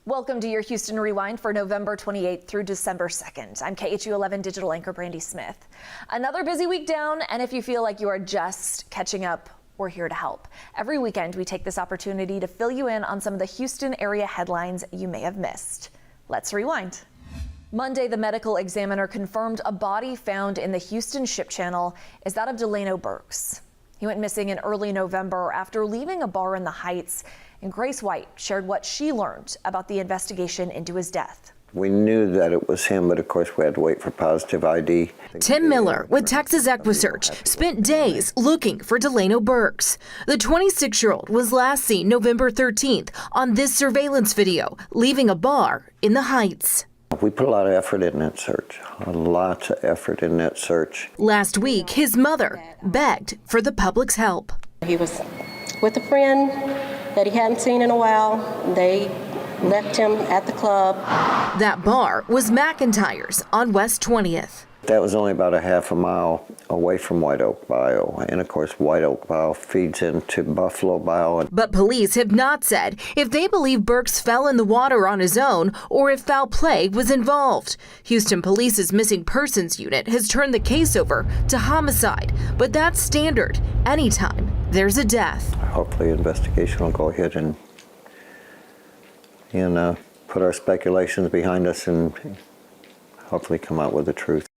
Welcome to your Houston Rewind for November 28th through December 2nd. I'm KHOU 11 digital anchor Brandy Smith. Another busy week down, and if you feel like you are just catching up, we're here to help. Every weekend, we take this opportunity to fill you in on some of the Houston area headlines you may have missed. Let's rewind. Monday, the medical examiner confirmed a body found in the Houston Ship Channel is that of Delano Burks. He went missing in early November after leaving a bar in the Heights, and Grace White shared what she learned about the investigation into his death. We knew that it was him, but of course we had to wait for positive ID. Tim Miller with Texas EquiSearch spent days looking for Delano Burks. The 26-year-old was last seen November 13th on this surveillance video, leaving a bar in the Heights. We put a lot of effort in that search, a lot of effort in that search. Last week, his mother begged for the public's help. He was with a friend that he hadn't seen in a while. They left him at the club. That bar was McIntyre's on West 20th. That was only about a half a mile away from White Oak Bayou. And of course, White Oak Bayou feeds into Buffalo Bayou. But police have not said if they believe Burks fell in the water on his own or if foul play was involved. Houston Police's missing persons unit has turned the case over to homicide, but that's standard anytime there's a death. Hopefully, investigation will go ahead and put our speculations behind us and hopefully come out with the truth.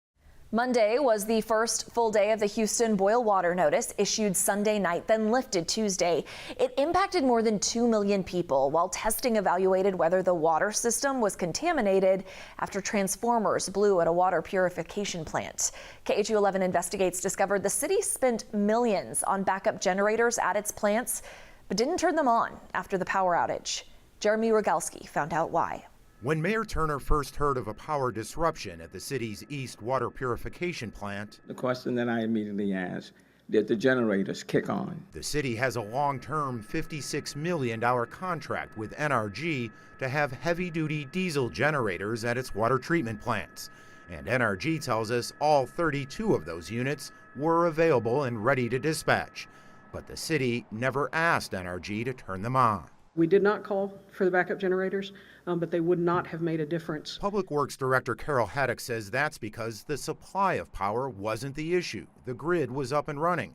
Monday was the first full day of the Houston boil water notice issued Sunday night, then lifted Tuesday. It impacted more than 2 million people while testing evaluated whether the water system was contaminated after transformers blew at a water purification plant. KHOU 11 Investigates discovered the city spent millions on backup generators at its plants, but didn't turn them on after the power outage. Jeremy Rogalski found out why. When Mayor Turner first heard of a power disruption at the city's East Water Purification Plant, the question that I immediately asked, did the generators kick on? The city has a long-term $56 million contract with NRG to have heavy-duty diesel generators at its water treatment plants. And NRG tells us all 32 of those units were available and ready to dispatch. But the city never asked NRG to turn them on. We did not call for the backup generators, but they would not have made a difference. Public Works Director Carol Haddock says that's because the supply of power wasn't the issue. The grid was up and running,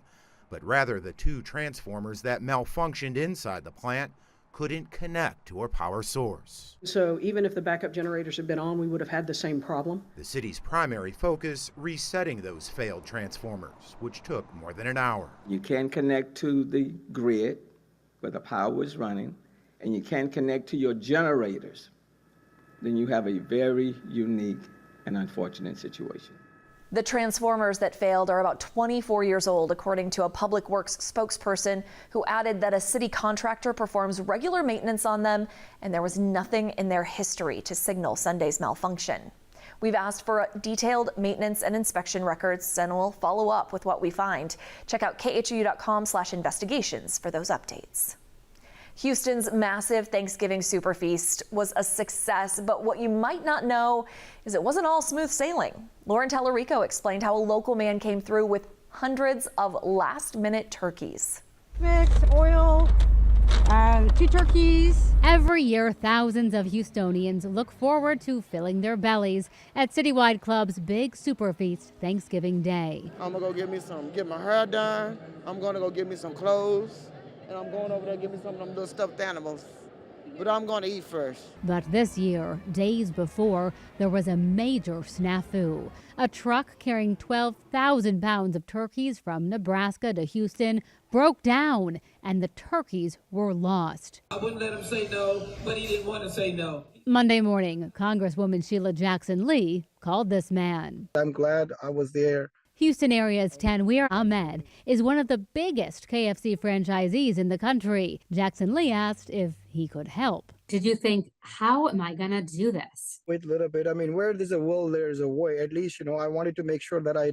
but rather the two transformers that malfunctioned inside the plant couldn't connect to a power source. So even if the backup generators had been on, we would have had the same problem. The city's primary focus, resetting those failed transformers, which took more than an hour. You can connect to the grid where the power was running, and you can connect to your generators, then you have a very unique and unfortunate situation. The transformers that failed are about 24 years old, according to a Public Works spokesperson who added that a city contractor performs regular maintenance on them, and there was nothing in their history to signal Sunday's malfunction. We've asked for detailed maintenance and inspection records, and we'll follow up with what we find. Check out khou.com/investigations for those updates. Houston's massive Thanksgiving super feast was a success, but what you might not know is it wasn't all smooth sailing. Lauren Tallarico explained how a local man came through with hundreds of last-minute turkeys. Mix, oil, 2 turkeys. Every year, thousands of Houstonians look forward to filling their bellies at Citywide Club's big super feast Thanksgiving Day. I'm gonna go get my hair done. I'm gonna go get me some clothes. And I'm going over there to get me some of them little stuffed animals. But I'm going to eat first. But this year, days before, there was a major snafu. A truck carrying 12,000 pounds of turkeys from Nebraska to Houston broke down, and the turkeys were lost. I wouldn't let him say no, but he didn't want to say no. Monday morning, Congresswoman Sheila Jackson Lee called this man. I'm glad I was there. Houston area's Tanweer Ahmed is one of the biggest KFC franchisees in the country. Jackson Lee asked if he could help. Did you think, how am I going to do this? Wait a little bit. I mean, where there's a will, there's a way. At least, I wanted to make sure that I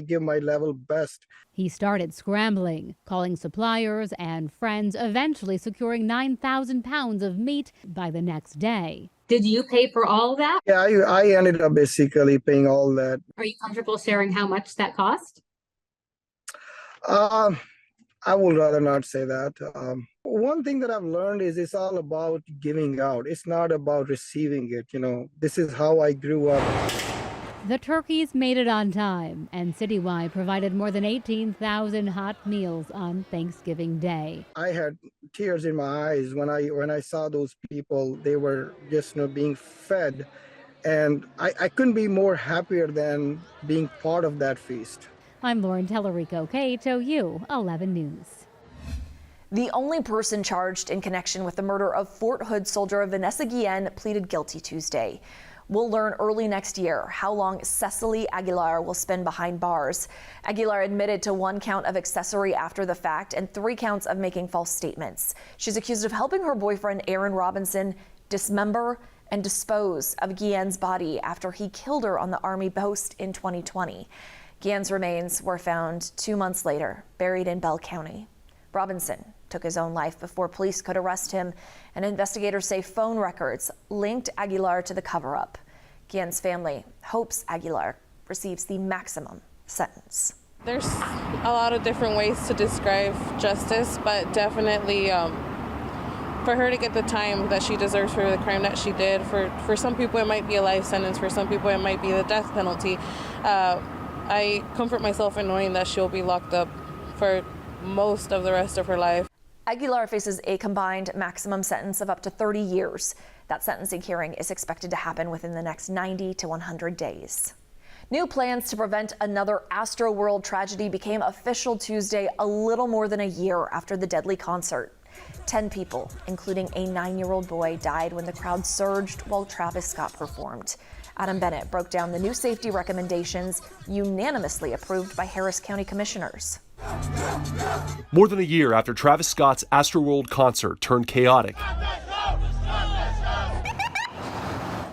give my level best. He started scrambling, calling suppliers and friends, eventually securing 9,000 pounds of meat by the next day. Did you pay for all of that? Yeah, I ended up basically paying all that. Are you comfortable sharing how much that cost? I would rather not say that. One thing that I've learned is it's all about giving out. It's not about receiving it. This is how I grew up. The turkeys made it on time, and Citywide provided more than 18,000 hot meals on Thanksgiving Day. I had tears in my eyes when I saw those people. They were just being fed, and I couldn't be more happier than being part of that feast. I'm Lauren Tellerico, KHOU 11 News. The only person charged in connection with the murder of Fort Hood soldier Vanessa Guillen pleaded guilty Tuesday. We'll learn early next year how long Cecily Aguilar will spend behind bars. Aguilar admitted to 1 count of accessory after the fact and 3 counts of making false statements. She's accused of helping her boyfriend, Aaron Robinson, dismember and dispose of Guillen's body after he killed her on the Army post in 2020. Guillen's remains were found 2 months later, buried in Bell County. Robinson took his own life before police could arrest him, and investigators say phone records linked Aguilar to the cover-up. Guillen's family hopes Aguilar receives the maximum sentence. There's a lot of different ways to describe justice, but definitely for her to get the time that she deserves for the crime that she did. For some people it might be a life sentence, for some people it might be the death penalty. I comfort myself in knowing that she'll be locked up for most of the rest of her life. Aguilar faces a combined maximum sentence of up to 30 years. That sentencing hearing is expected to happen within the next 90 to 100 days. New plans to prevent another Astroworld tragedy became official Tuesday, a little more than a year after the deadly concert. 10 people, including a 9-year-old boy, died when the crowd surged while Travis Scott performed. Adam Bennett broke down the new safety recommendations unanimously approved by Harris County commissioners. More than a year after Travis Scott's Astroworld concert turned chaotic,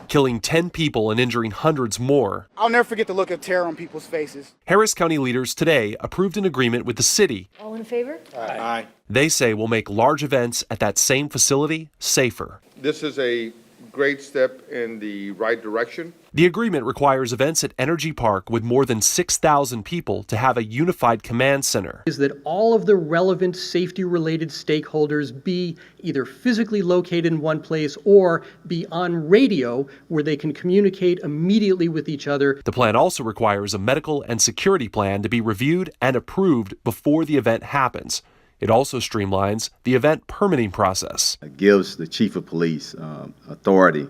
killing 10 people and injuring hundreds more, I'll never forget the look of terror on people's faces. Harris County leaders today approved an agreement with the city. All in favor? Aye. They say will make large events at that same facility safer. This is a great step in the right direction. The agreement requires events at Energy Park with more than 6,000 people to have a unified command center. Is that all of the relevant safety-related stakeholders be either physically located in one place or be on radio where they can communicate immediately with each other. The plan also requires a medical and security plan to be reviewed and approved before the event happens. It also streamlines the event permitting process. It gives the chief of police authority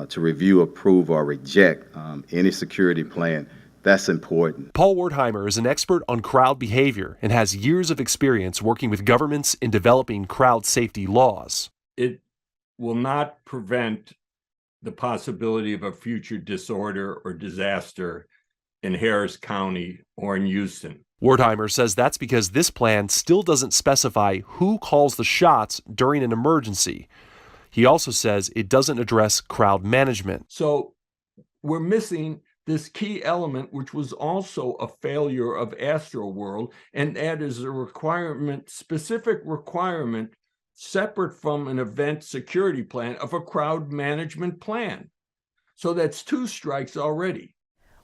to review, approve, or reject any security plan. That's important. Paul Wertheimer is an expert on crowd behavior and has years of experience working with governments in developing crowd safety laws. It will not prevent the possibility of a future disorder or disaster in Harris County or in Houston. Wertheimer says that's because this plan still doesn't specify who calls the shots during an emergency. He also says it doesn't address crowd management. So we're missing this key element, which was also a failure of Astroworld, and that is a requirement, specific requirement, separate from an event security plan, of a crowd management plan. So that's 2 strikes already.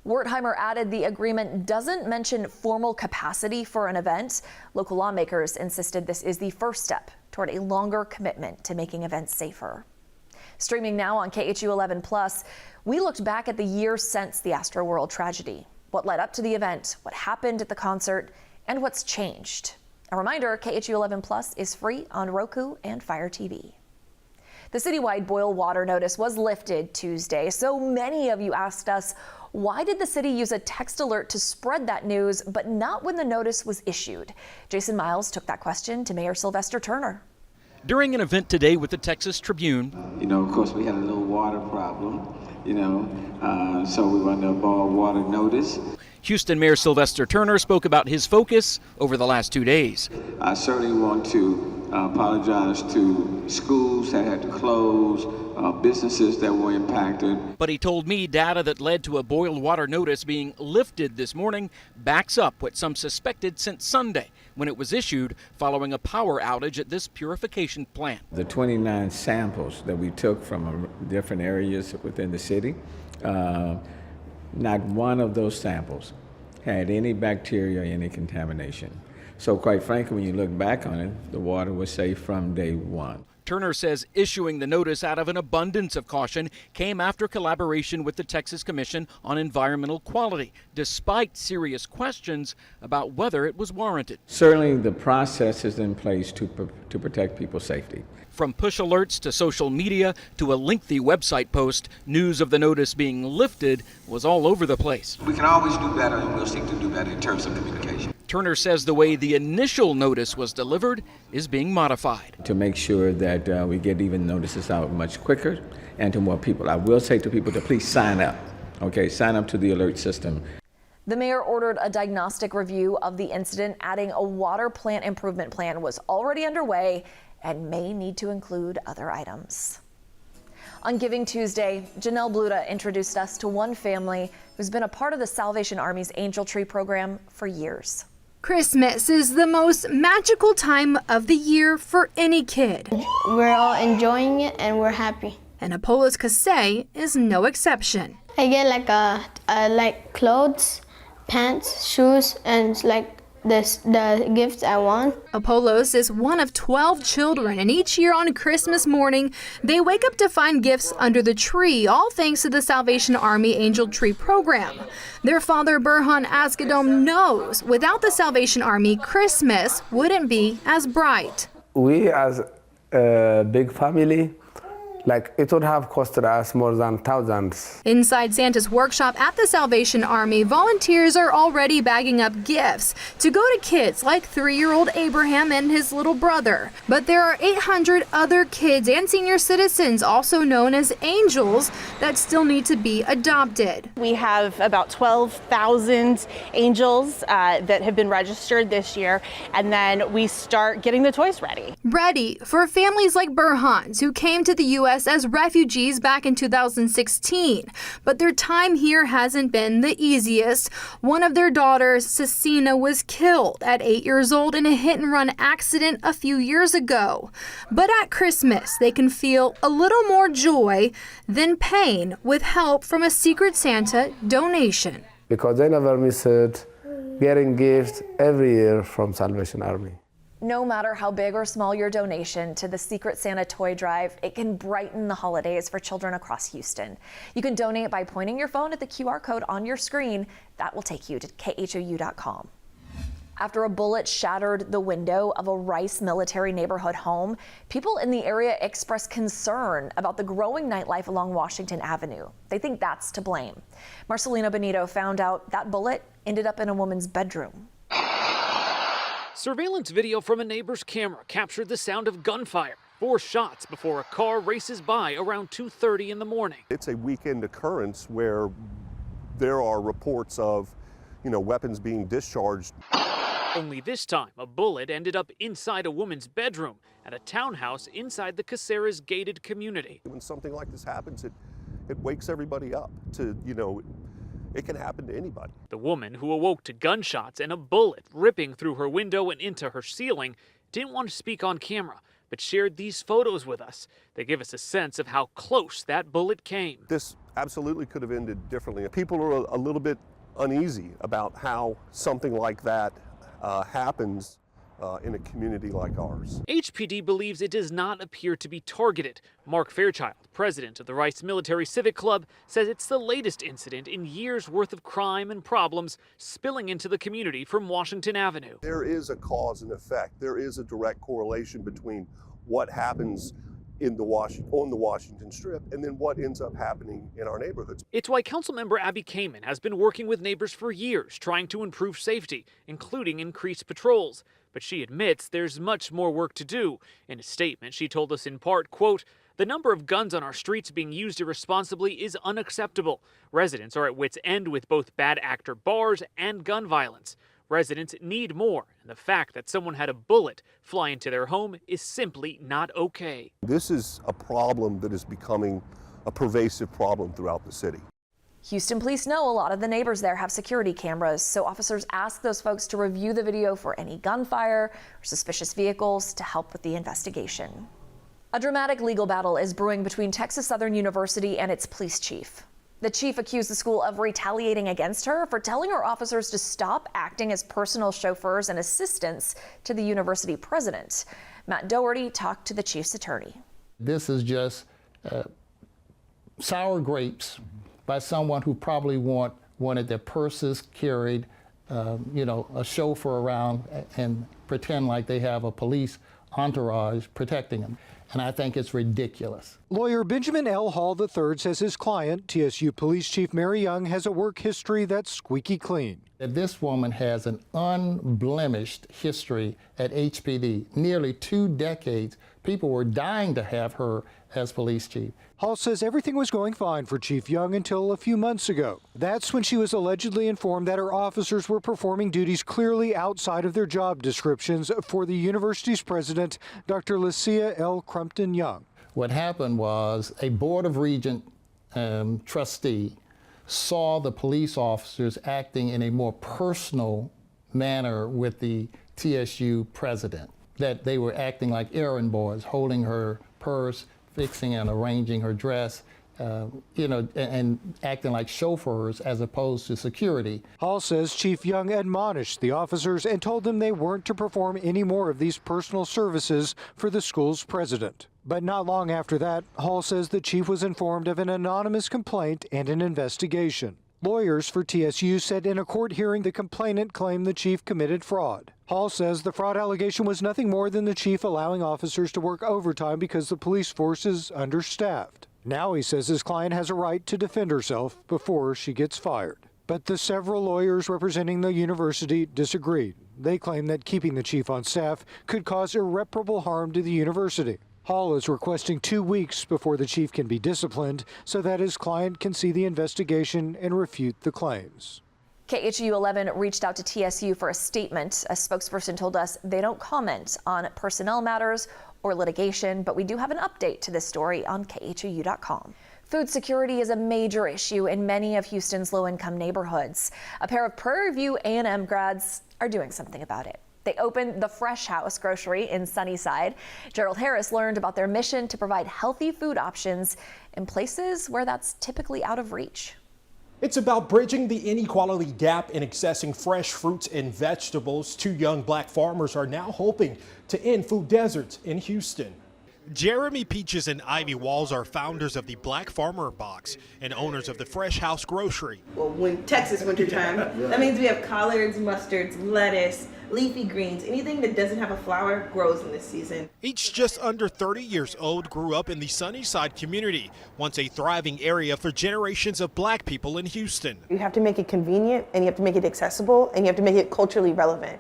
Wertheimer added the agreement doesn't mention formal capacity for an event. Local lawmakers insisted this is the first step toward a longer commitment to making events safer. Streaming now on KHOU 11+, we looked back at the year since the Astroworld tragedy, what led up to the event, what happened at the concert, and what's changed. A reminder, KHOU 11+ is free on Roku and Fire TV. The citywide boil water notice was lifted Tuesday. So many of you asked us, why did the city use a text alert to spread that news, but not when the notice was issued? Jason Miles took that question to Mayor Sylvester Turner. During an event today with the Texas Tribune, of course, we had a little water problem, so we wanted a boil water notice. Houston Mayor Sylvester Turner spoke about his focus over the last 2 days. I certainly want to apologize to schools that had to close, businesses that were impacted. But he told me data that led to a boil water notice being lifted this morning backs up what some suspected since Sunday, when it was issued following a power outage at this purification plant. The 29 samples that we took from different areas within the city, not one of those samples had any bacteria or any contamination. So quite frankly, when you look back on it, the water was safe from day one. Turner says issuing the notice out of an abundance of caution came after collaboration with the Texas Commission on Environmental Quality, despite serious questions about whether it was warranted. Certainly the process is in place to protect people's safety. From push alerts to social media to a lengthy website post, news of the notice being lifted was all over the place. We can always do better, and we'll seek to do better in terms of communication. Turner says the way the initial notice was delivered is being modified. To make sure that we get even notices out much quicker and to more people. I will say to people to please sign up, okay? Sign up to the alert system. The mayor ordered a diagnostic review of the incident, adding a water plant improvement plan was already underway and may need to include other items. On Giving Tuesday, Janelle Bluta introduced us to one family who's been a part of the Salvation Army's Angel Tree program for years. Christmas is the most magical time of the year for any kid. We're all enjoying it and we're happy. And Apollo's KHOU is no exception. I get like clothes, pants, shoes, and like the gifts I want. Apollos is one of 12 children, and each year on Christmas morning, they wake up to find gifts under the tree, all thanks to the Salvation Army Angel Tree program. Their father, Burhan Asgadom, knows without the Salvation Army, Christmas wouldn't be as bright. We as a big family, it would have costed us more than thousands. Inside Santa's workshop at the Salvation Army, volunteers are already bagging up gifts to go to kids like 3-year-old Abraham and his little brother. But there are 800 other kids and senior citizens, also known as angels, that still need to be adopted. We have about 12,000 angels that have been registered this year, and then we start getting the toys ready. Ready for families like Burhan's, who came to the U.S. as refugees back in 2016. But their time here hasn't been the easiest. One of their daughters, Cecina, was killed at 8 years old in a hit-and-run accident a few years ago. But at Christmas, they can feel a little more joy than pain with help from a Secret Santa donation. Because I never miss it, getting gifts every year from Salvation Army. No matter how big or small your donation to the Secret Santa toy drive, it can brighten the holidays for children across Houston. You can donate by pointing your phone at the QR code on your screen. That will take you to KHOU.com. After a bullet shattered the window of a Rice military neighborhood home, people in the area expressed concern about the growing nightlife along Washington Avenue. They think that's to blame. Marcelino Benito found out that bullet ended up in a woman's bedroom. Surveillance video from a neighbor's camera captured the sound of gunfire. 4 shots before a car races by around 2:30 in the morning. It's a weekend occurrence where there are reports of, weapons being discharged. Only this time, a bullet ended up inside a woman's bedroom at a townhouse inside the Caceres gated community. When something like this happens, it wakes everybody up to, it can happen to anybody. The woman, who awoke to gunshots and a bullet ripping through her window and into her ceiling, didn't want to speak on camera, but shared these photos with us. They give us a sense of how close that bullet came. This absolutely could have ended differently. People are a little bit uneasy about how something like that happens in a community like ours. HPD believes it does not appear to be targeted. Mark Fairchild, president of the Rice Military Civic Club, says it's the latest incident in years' worth of crime and problems spilling into the community from Washington Avenue. There is a cause and effect. There is a direct correlation between what happens on the Washington Strip and then what ends up happening in our neighborhoods. It's why Councilmember Abby Kamen has been working with neighbors for years, trying to improve safety, including increased patrols. But she admits there's much more work to do. In a statement, she told us in part, quote, "The number of guns on our streets being used irresponsibly is unacceptable. Residents are at wit's end with both bad actor bars and gun violence. Residents need more, and the fact that someone had a bullet fly into their home is simply not okay." This is a problem that is becoming a pervasive problem throughout the city. Houston police know a lot of the neighbors there have security cameras, so officers ask those folks to review the video for any gunfire or suspicious vehicles to help with the investigation. A dramatic legal battle is brewing between Texas Southern University and its police chief. The chief accused the school of retaliating against her for telling her officers to stop acting as personal chauffeurs and assistants to the university president. Matt Doherty talked to the chief's attorney. This is just sour grapes by someone who probably wanted their purses carried, a chauffeur around and pretend like they have a police entourage protecting them. And I think it's ridiculous. Lawyer Benjamin L. Hall III says his client, TSU Police Chief Mary Young, has a work history that's squeaky clean. This woman has an unblemished history at HPD. Nearly 2 decades, people were dying to have her as police chief. Hall says everything was going fine for Chief Young until a few months ago. That's when she was allegedly informed that her officers were performing duties clearly outside of their job descriptions for the university's president, Dr. Lucia L. Crumpton Young. What happened was a Board of Regent trustee saw the police officers acting in a more personal manner with the TSU president, that they were acting like errand boys, holding her purse, fixing and arranging her dress, and acting like chauffeurs as opposed to security. Hall says Chief Young admonished the officers and told them they weren't to perform any more of these personal services for the school's president. But not long after that, Hall says the chief was informed of an anonymous complaint and an investigation. Lawyers for TSU said in a court hearing the complainant claimed the chief committed fraud. Hall says the fraud allegation was nothing more than the chief allowing officers to work overtime because the police force is understaffed. Now he says his client has a right to defend herself before she gets fired. But the several lawyers representing the university disagreed. They claim that keeping the chief on staff could cause irreparable harm to the university. Hall is requesting 2 weeks before the chief can be disciplined so that his client can see the investigation and refute the claims. KHOU 11 reached out to TSU for a statement. A spokesperson told us they don't comment on personnel matters or litigation, but we do have an update to this story on KHOU.com. Food security is a major issue in many of Houston's low-income neighborhoods. A pair of Prairie View A&M grads are doing something about it. They opened the Fresh House grocery in Sunnyside. Gerald Harris learned about their mission to provide healthy food options in places where that's typically out of reach. It's about bridging the inequality gap in accessing fresh fruits and vegetables. 2 young black farmers are now hoping to end food deserts in Houston. Jeremy Peaches and Ivy Walls are founders of the Black Farmer Box and owners of the Fresh House Grocery. Well, when Texas wintertime, that means we have collards, mustards, lettuce, leafy greens. Anything that doesn't have a flower grows in this season. Each just under 30 years old, grew up in the Sunnyside community, once a thriving area for generations of black people in Houston. You have to make it convenient, and you have to make it accessible, and you have to make it culturally relevant.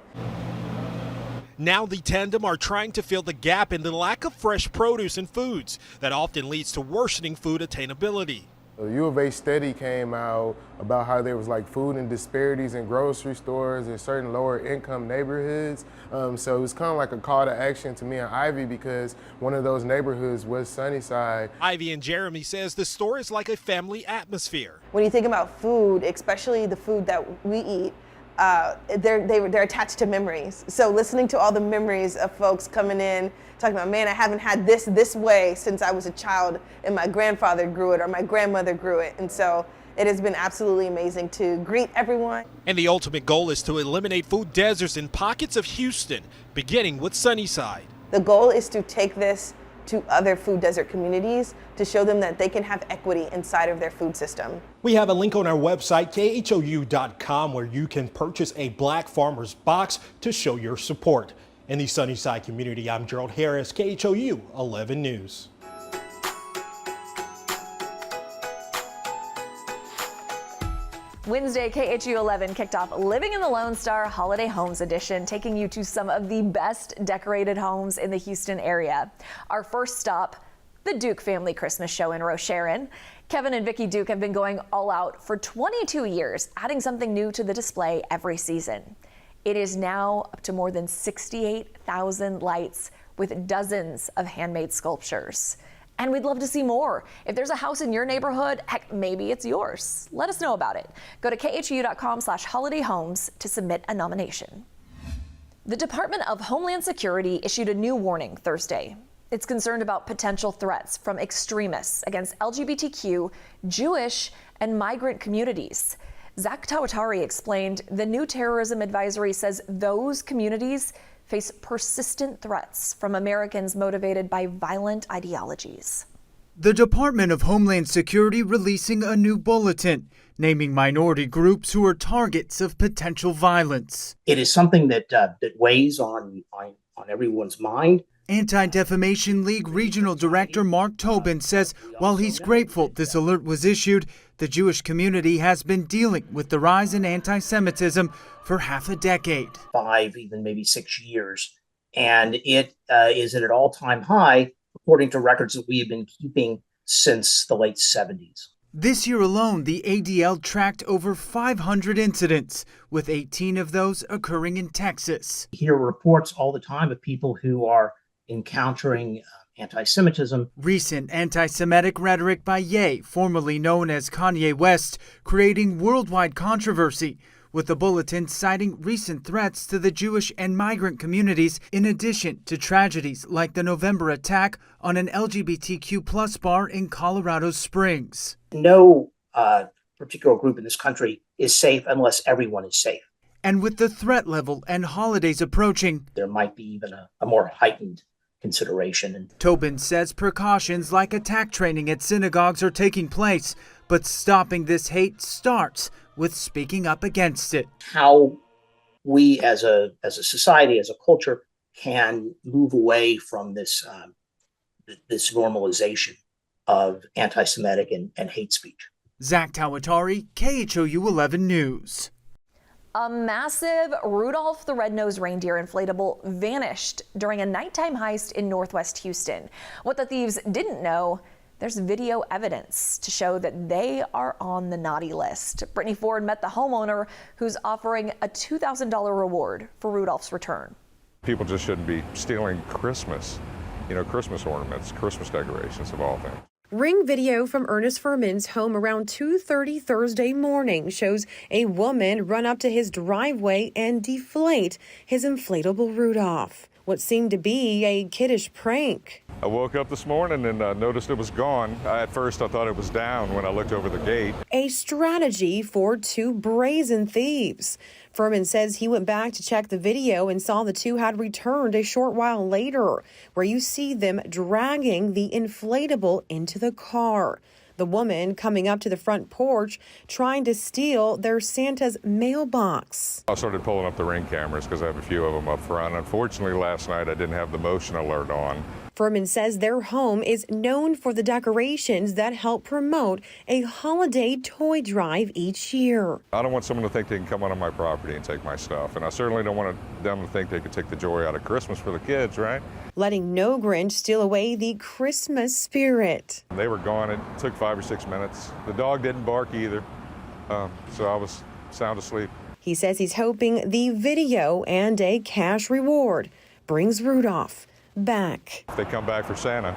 Now the tandem are trying to fill the gap in the lack of fresh produce and foods that often leads to worsening food attainability. A U of A study came out about how there was like food and disparities in grocery stores in certain lower income neighborhoods. So it was kind of like a call to action to me and Ivy because one of those neighborhoods was Sunnyside. Ivy and Jeremy says the store is like a family atmosphere. When you think about food, especially the food that we eat, they're attached to memories. So listening to all the memories of folks coming in, talking about, man, I haven't had this way since I was a child and my grandfather grew it or my grandmother grew it. And so it has been absolutely amazing to greet everyone. And the ultimate goal is to eliminate food deserts in pockets of Houston, beginning with Sunnyside. The goal is to take this to other food desert communities to show them that they can have equity inside of their food system. We have a link on our website, KHOU.com, where you can purchase a Black Farmer's Box to show your support. In the Sunnyside community, I'm Gerald Harris, KHOU 11 News. Wednesday, KHOU 11 kicked off Living in the Lone Star Holiday Homes Edition, taking you to some of the best decorated homes in the Houston area. Our first stop, the Duke Family Christmas Show in Rocheron. Kevin and Vicki Duke have been going all out for 22 years, adding something new to the display every season. It is now up to more than 68,000 lights with dozens of handmade sculptures. And we'd love to see more. If there's a house in your neighborhood, heck, maybe it's yours. Let us know about it. Go to KHOU.com/holidayhomes to submit a nomination. The Department of Homeland Security issued a new warning Thursday. It's concerned about potential threats from extremists against LGBTQ, Jewish, and migrant communities. Zach Tawatari explained the new terrorism advisory says those communities face persistent threats from Americans motivated by violent ideologies. The Department of Homeland Security releasing a new bulletin naming minority groups who are targets of potential violence. It is something that weighs on everyone's mind. Anti-Defamation League Regional Director Mark Tobin says while he's grateful this alert was issued, the Jewish community has been dealing with the rise in anti-Semitism for half a decade. 5, even maybe 6 years. And it is at an all-time high, according to records that we have been keeping since the late 70s. This year alone, the ADL tracked over 500 incidents, with 18 of those occurring in Texas. We hear reports all the time of people who are encountering anti-Semitism. Recent anti-Semitic rhetoric by Ye, formerly known as Kanye West, creating worldwide controversy, with the bulletin citing recent threats to the Jewish and migrant communities, in addition to tragedies like the November attack on an LGBTQ+ bar in Colorado Springs. No particular group in this country is safe unless everyone is safe. And with the threat level and holidays approaching, there might be even a more heightened consideration. Tobin says precautions like attack training at synagogues are taking place, but stopping this hate starts with speaking up against it. How we as a society, as a culture, can move away from this normalization of anti-Semitic and hate speech. Zach Tawatari, KHOU 11 News. A massive Rudolph the Red-Nosed Reindeer inflatable vanished during a nighttime heist in Northwest Houston. What the thieves didn't know, there's video evidence to show that they are on the naughty list. Brittany Ford met the homeowner who's offering a $2,000 reward for Rudolph's return. People just shouldn't be stealing Christmas, Christmas ornaments, Christmas decorations of all things. Ring video from Ernest Furman's home around 2:30 Thursday morning shows a woman run up to his driveway and deflate his inflatable Rudolph. What seemed to be a kiddish prank. I woke up this morning and noticed it was gone. At first I thought it was down when I looked over the gate. A strategy for two brazen thieves. Furman says he went back to check the video and saw the two had returned a short while later, where you see them dragging the inflatable into the car. The woman coming up to the front porch trying to steal their Santa's mailbox. I started pulling up the Ring cameras because I have a few of them up front. Unfortunately, last night I didn't have the motion alert on. Furman says their home is known for the decorations that help promote a holiday toy drive each year. I don't want someone to think they can come onto my property and take my stuff, and I certainly don't want them to think they could take the joy out of Christmas for the kids, right? Letting no Grinch steal away the Christmas spirit. They were gone. It took 5 or 6 minutes. The dog didn't bark either, so I was sound asleep. He says he's hoping the video and a cash reward brings Rudolph back. If they come back for Santa,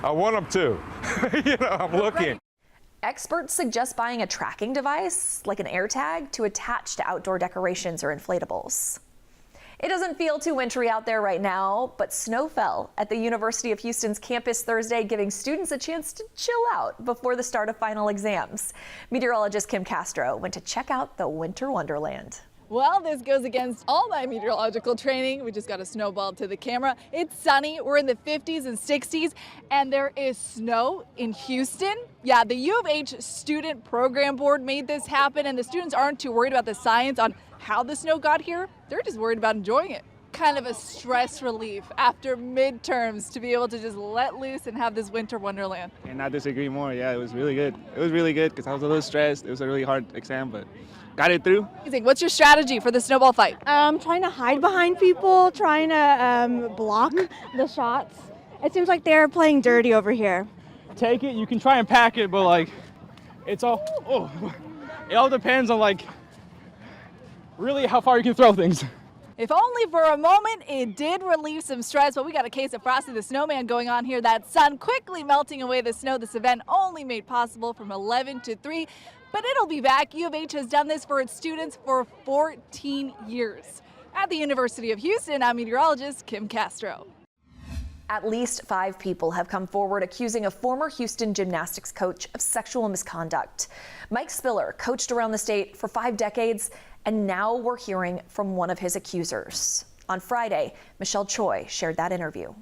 I want them to. I'm looking. Experts suggest buying a tracking device, like an AirTag, to attach to outdoor decorations or inflatables. It doesn't feel too wintry out there right now, but snow fell at the University of Houston's campus Thursday, giving students a chance to chill out before the start of final exams. Meteorologist Kim Castro went to check out the winter wonderland. Well, this goes against all my meteorological training. We just got a snowball to the camera. It's sunny. We're in the 50s and 60s, and there is snow in Houston. Yeah, the U of H Student Program Board made this happen, and the students aren't too worried about the science on how the snow got here. They're just worried about enjoying it. Kind of a stress relief after midterms to be able to just let loose and have this winter wonderland. And I disagree more. Yeah, it was really good. It was really good because I was a little stressed. It was a really hard exam, but got it through. What's your strategy for the snowball fight? Trying to hide behind people, trying to block the shots. It seems like they're playing dirty over here. Take it. You can try and pack it, but it's all. It all depends on really how far you can throw things. If only for a moment, it did relieve some stress, but we got a case of Frosty the Snowman going on here. That sun quickly melting away the snow. This event only made possible from 11 to 3, but it'll be back. U of H has done this for its students for 14 years. At the University of Houston, I'm meteorologist Kim Castro. At least 5 people have come forward accusing a former Houston gymnastics coach of sexual misconduct. Mike Spiller coached around the state for 5 decades, and now we're hearing from one of his accusers. On Friday, Michelle Choi shared that interview.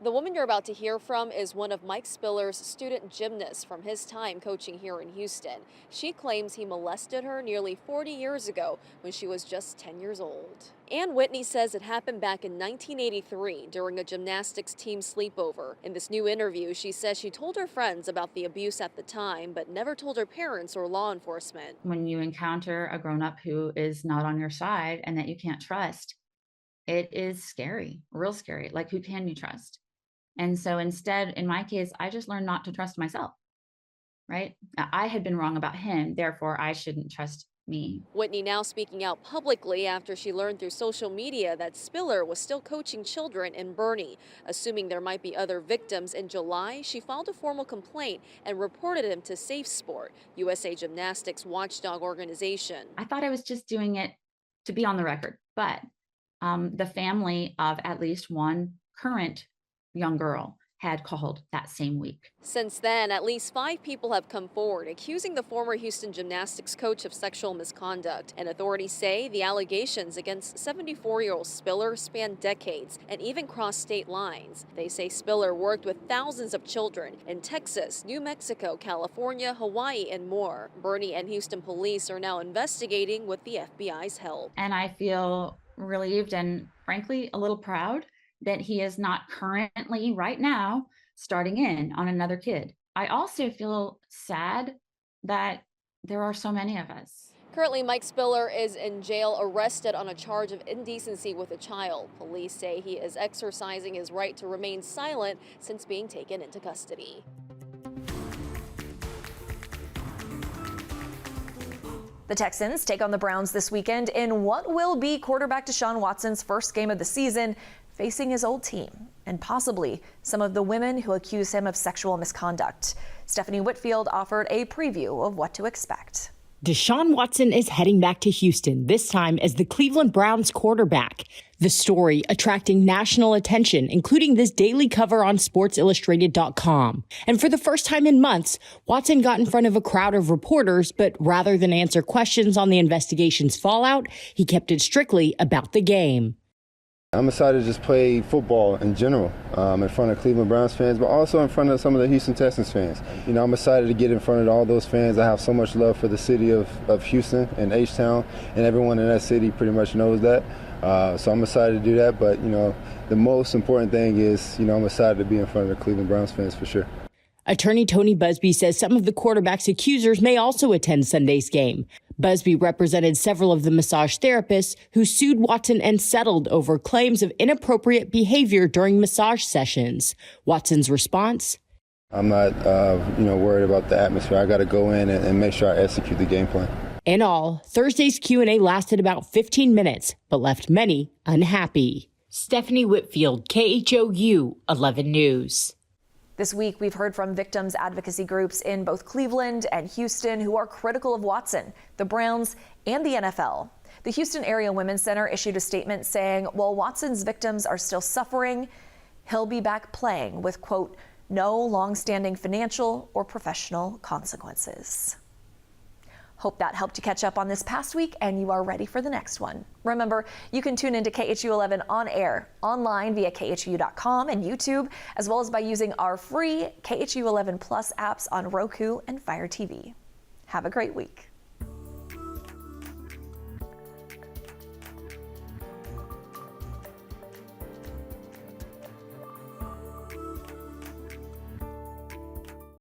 The woman you're about to hear from is one of Mike Spiller's student gymnasts from his time coaching here in Houston. She claims he molested her nearly 40 years ago when she was just 10 years old. Ann Whitney says it happened back in 1983 during a gymnastics team sleepover. In this new interview, she says she told her friends about the abuse at the time, but never told her parents or law enforcement. When you encounter a grown-up who is not on your side and that you can't trust, it is scary, real scary. Like, who can you trust? And so instead, in my case, I just learned not to trust myself, right? I had been wrong about him, therefore I shouldn't trust me. Whitney now speaking out publicly after she learned through social media that Spiller was still coaching children in Bernie. Assuming there might be other victims, in July, she filed a formal complaint and reported him to Safe Sport, USA Gymnastics watchdog organization. I thought I was just doing it to be on the record, but the family of at least one current young girl had called that same week. Since then, at least 5 people have come forward accusing the former Houston gymnastics coach of sexual misconduct, and authorities say the allegations against 74-year-old Spiller span decades and even cross state lines. They say Spiller worked with thousands of children in Texas, New Mexico, California, Hawaii, and more. Bernie and Houston police are now investigating with the FBI's help. And I feel relieved and frankly a little proud that he is not currently, right now, starting in on another kid. I also feel sad that there are so many of us. Currently, Mike Spiller is in jail, arrested on a charge of indecency with a child. Police say he is exercising his right to remain silent since being taken into custody. The Texans take on the Browns this weekend in what will be quarterback Deshaun Watson's first game of the season, facing his old team and possibly some of the women who accuse him of sexual misconduct. Stephanie Whitfield offered a preview of what to expect. Deshaun Watson is heading back to Houston, this time as the Cleveland Browns quarterback. The story attracting national attention, including this daily cover on SportsIllustrated.com. And for the first time in months, Watson got in front of a crowd of reporters, but rather than answer questions on the investigation's fallout, he kept it strictly about the game. I'm excited to just play football in general in front of Cleveland Browns fans, but also in front of some of the Houston Texans fans. You know, I'm excited to get in front of all those fans. I have so much love for the city of Houston and H-Town, and everyone in that city pretty much knows that. So I'm excited to do that, but, you know, the most important thing is, you know, I'm excited to be in front of the Cleveland Browns fans for sure. Attorney Tony Busby says some of the quarterback's accusers may also attend Sunday's game. Busby represented several of the massage therapists who sued Watson and settled over claims of inappropriate behavior during massage sessions. Watson's response? I'm not, worried about the atmosphere. I got to go in and make sure I execute the game plan. In all, Thursday's Q&A lasted about 15 minutes, but left many unhappy. Stephanie Whitfield, KHOU 11 News. This week, we've heard from victims advocacy groups in both Cleveland and Houston who are critical of Watson, the Browns, and the NFL. The Houston Area Women's Center issued a statement saying, while Watson's victims are still suffering, he'll be back playing with, quote, no long-standing financial or professional consequences. Hope that helped you catch up on this past week and you are ready for the next one. Remember, you can tune into KHOU 11 on air, online via KHOU.com and YouTube, as well as by using our free KHOU 11 Plus apps on Roku and Fire TV. Have a great week.